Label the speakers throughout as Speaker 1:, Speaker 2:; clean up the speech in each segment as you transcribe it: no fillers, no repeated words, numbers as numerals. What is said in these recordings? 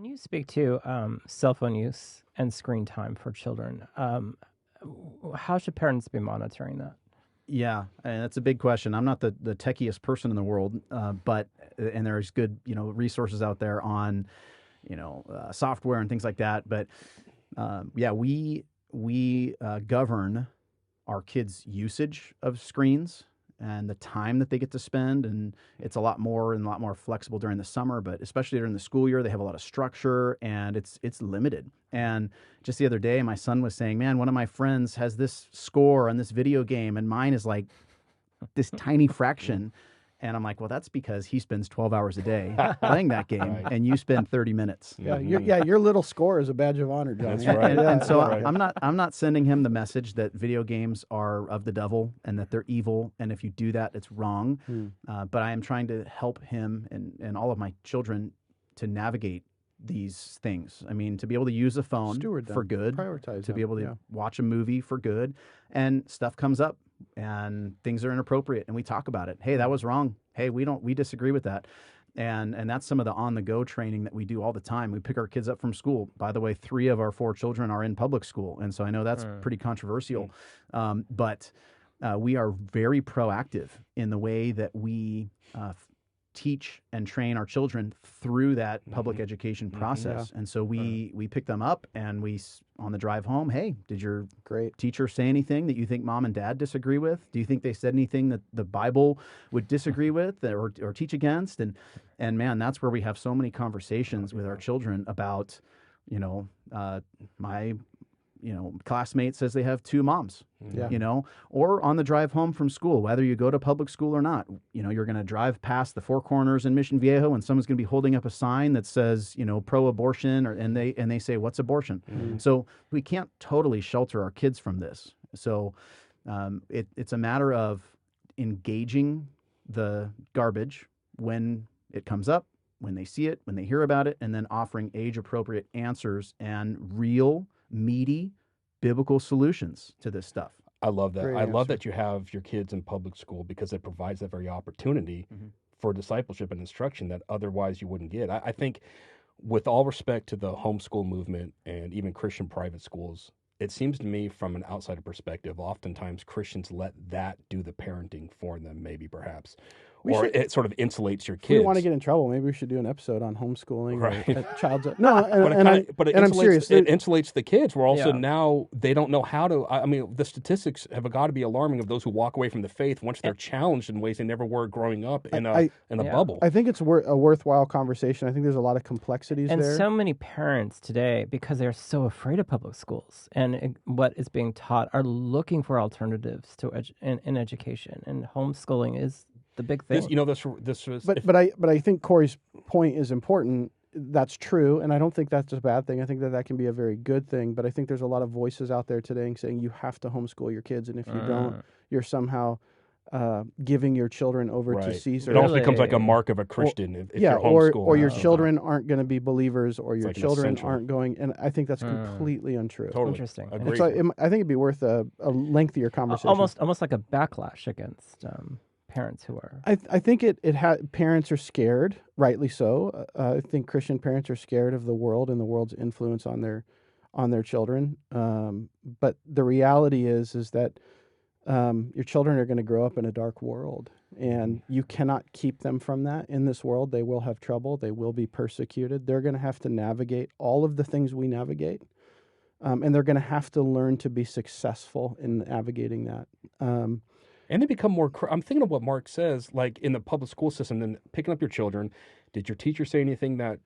Speaker 1: you speak to cell phone use and screen time for children? How should parents be monitoring that?
Speaker 2: Yeah, and that's a big question. I'm not the techiest person in the world, but and there's good resources out there on software and things like that. But yeah, we govern our kids' usage of screens and the time that they get to spend, and it's a lot more flexible during the summer, but especially during the school year, they have a lot of structure and it's limited. And just the other day, my son was saying, "Man, one of my friends has this score on this video game, and mine is like this tiny fraction." And I'm like, well, that's because he spends 12 hours a day playing that game, and you spend 30 minutes.
Speaker 3: Yeah, your little score is a badge of honor, Johnny.
Speaker 2: That's right. And so
Speaker 3: right.
Speaker 2: I'm not sending him the message that video games are of the devil and that they're evil, and if you do that, it's wrong. But I am trying to help him and all of my children to navigate these things. I mean, to be able to use a phone for good,
Speaker 3: prioritize
Speaker 2: to be able to watch a movie for good, and stuff comes up and things are inappropriate and we talk about it. Hey, that was wrong. Hey, we disagree with that. And that's some of the on-the-go training that we do all the time. We pick our kids up from school. By the way, 3 of our 4 children are in public school, and so I know that's pretty controversial. But we are very proactive in the way that we teach and train our children through that public education process. And so we pick them up and on the drive home, hey, did your teacher say anything that you think mom and dad disagree with? Do you think they said anything that the Bible would disagree with or teach against? And man, that's where we have so many conversations with our children about, my classmate says they have 2 moms, or on the drive home from school, whether you go to public school or not, you're going to drive past the Four Corners in Mission Viejo and someone's going to be holding up a sign that says, pro-abortion, and they say, what's abortion? So we can't totally shelter our kids from this. So it's a matter of engaging the garbage when it comes up, when they see it, when they hear about it, and then offering age-appropriate answers and real, meaty, biblical solutions to this stuff.
Speaker 4: I love that. I love that you have your kids in public school because it provides that very opportunity for discipleship and instruction that otherwise you wouldn't get. I think, with all respect to the homeschool movement and even Christian private schools, it seems to me from an outsider perspective, oftentimes Christians let that do the parenting for them, maybe perhaps. It sort of insulates your kids.
Speaker 3: If we want to get in trouble, maybe we should do an episode on homeschooling or child's...
Speaker 4: But
Speaker 3: I'm serious.
Speaker 4: It insulates the kids. We're also now, they don't know how to... I mean, the statistics have got to be alarming of those who walk away from the faith once they're challenged in ways they never were growing up in a bubble.
Speaker 3: I think it's a worthwhile conversation. I think there's a lot of complexities there.
Speaker 1: And so many parents today, because they're so afraid of public schools and what is being taught, are looking for alternatives to in education. And homeschooling is the big thing.
Speaker 3: But I think Cory's point is important. That's true, and I don't think that's a bad thing. I think that can be a very good thing. But I think there's a lot of voices out there today saying you have to homeschool your kids, and if you don't, you're somehow giving your children over to Caesar.
Speaker 4: It almost becomes like a mark of a Christian if you're homeschooled.
Speaker 3: Or your children aren't going to be believers, or your children aren't going. And I think that's completely untrue.
Speaker 4: Totally.
Speaker 1: Interesting.
Speaker 4: Agreed.
Speaker 3: So I think it'd be worth a lengthier conversation.
Speaker 1: Almost like a backlash against parents who are...
Speaker 3: I think parents are scared, rightly so. I think Christian parents are scared of the world and the world's influence on their children. But the reality is that your children are going to grow up in a dark world, and you cannot keep them from that. In this world, they will have trouble. They will be persecuted. They're going to have to navigate all of the things we navigate, and they're going to have to learn to be successful in navigating that.
Speaker 4: And they become more... I'm thinking of what Mark says, like in the public school system, then picking up your children. Did your teacher say anything that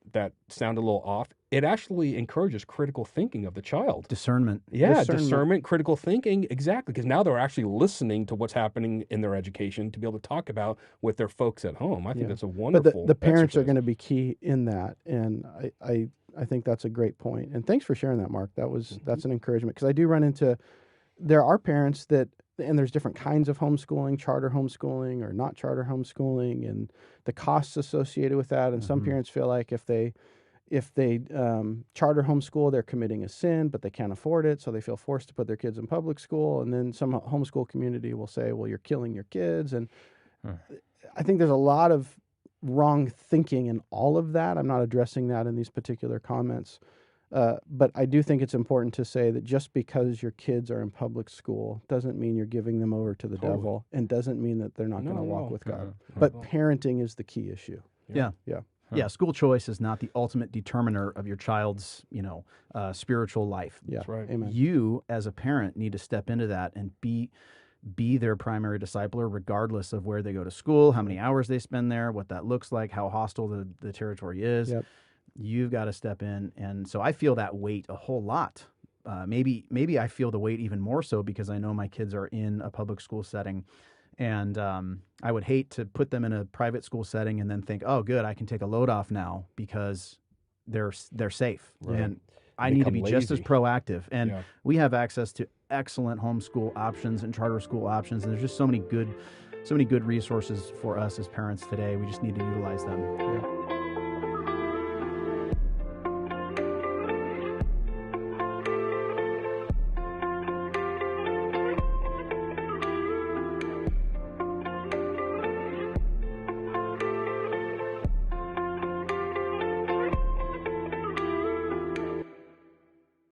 Speaker 4: sounded a little off? It actually encourages critical thinking of the child.
Speaker 2: Discernment.
Speaker 4: Yeah, discernment, critical thinking, exactly. Because now they're actually listening to what's happening in their education to be able to talk about with their folks at home. I think that's a wonderful...
Speaker 3: But the parents are going to be key in that, and I think that's a great point. And thanks for sharing that, Mark. That's an encouragement, because I do run into... There are parents that... And there's different kinds of homeschooling, charter homeschooling or not charter homeschooling, and the costs associated with that. And some parents feel like if they charter homeschool, they're committing a sin, but they can't afford it, so they feel forced to put their kids in public school. And then some homeschool community will say, well, you're killing your kids. And I think there's a lot of wrong thinking in all of that. I'm not addressing that in these particular comments. But I do think it's important to say that just because your kids are in public school doesn't mean you're giving them over to the devil, and doesn't mean that they're not going to walk with God. But parenting is the key issue.
Speaker 2: Yeah. Yeah, school choice is not the ultimate determiner of your child's, spiritual life.
Speaker 3: Yeah,
Speaker 4: That's right.
Speaker 3: Amen.
Speaker 2: You, as a parent, need to step into that and be their primary discipler, regardless of where they go to school, how many hours they spend there, what that looks like, how hostile the territory is.
Speaker 3: Yep.
Speaker 2: You've got to step in. And so I feel that weight a whole lot. Maybe I feel the weight even more so because I know my kids are in a public school setting. And I would hate to put them in a private school setting and then think, oh, good, I can take a load off now because they're safe.
Speaker 4: Right.
Speaker 2: And I need to be just as
Speaker 4: lazy.
Speaker 2: proactive. And
Speaker 4: Yeah.
Speaker 2: we have access to excellent homeschool options and charter school options. And there's just so many good resources for us as parents today. We just need to utilize them.
Speaker 3: Yeah.